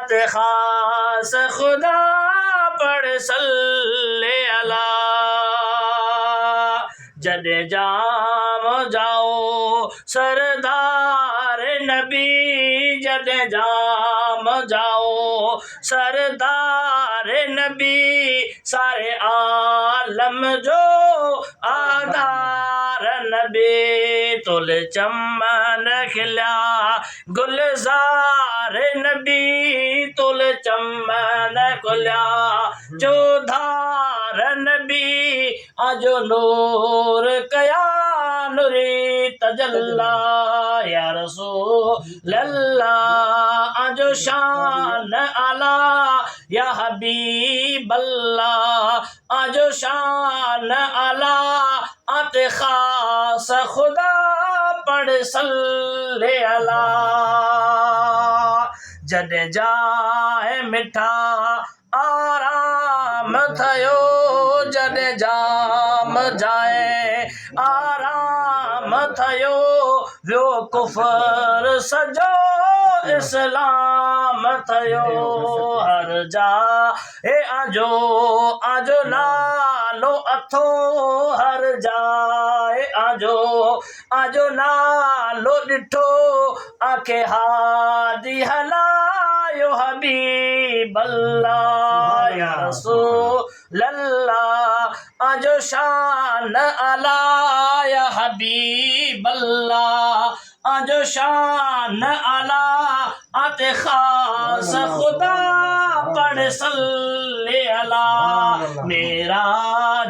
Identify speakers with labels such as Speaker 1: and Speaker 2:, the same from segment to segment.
Speaker 1: आत खास खुदा पढ़ सल्ले अला। जदे जाम जाओ सरदार नबी, जदे जाम जाओ सरदार नबी, सारे आलम जो आधार नबी। तुल चमन खिला गुलजार नबी, तुल चमन खुला चौधार नबी। आजो नूर कया नूरी तजल्ला या रसूल अल्लाह। आजो शान आला या हबीब अल्लाह, आजो शान आला आते खास खुदा पढ़ सल्ले अला। जडे जाए मिठा आराम थयो, जडे जाम जाए आराम थयो, वो कुफर सजो इस्लाम थयो। हर जा ए आजो आजो नालो अथो, हर जाए आजो आजो नालो ॾिठो, आखे हादी हलायो हबीब अल्लाह या रसूल अल्लाह। आजो शान आला या हबीब अल्लाह, आजो शान आला आते खास खुदा पढ़ सल्ले अला। मेरा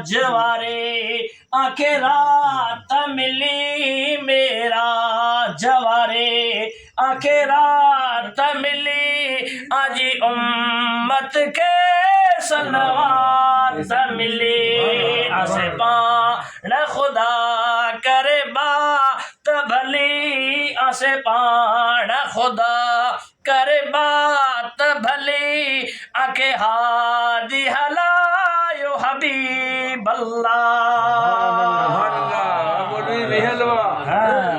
Speaker 1: जवारे आखे रात मिली, मेरा जवारे आखे रात मिली, आजी उम्मत के सलवात मिली। आसे पाण खुदा करे बात भली, आसे पाण खुदा करे बात भली, आखे हादी हलायो हबीब अल्लाह।